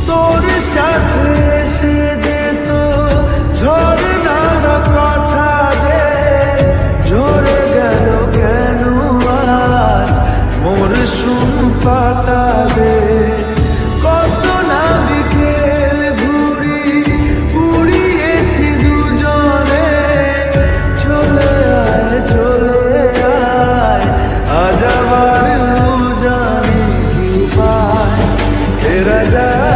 তোর সাথে এসে যেত ঝরনার কথা যে ঝরে গেল কেন আজ মরশুম পাতা দে। কত না বিকেল ঘুরি উড়িয়েছি দুজনে, চলে আয় আজ আবার জানি কি পায় ফেরা যায়।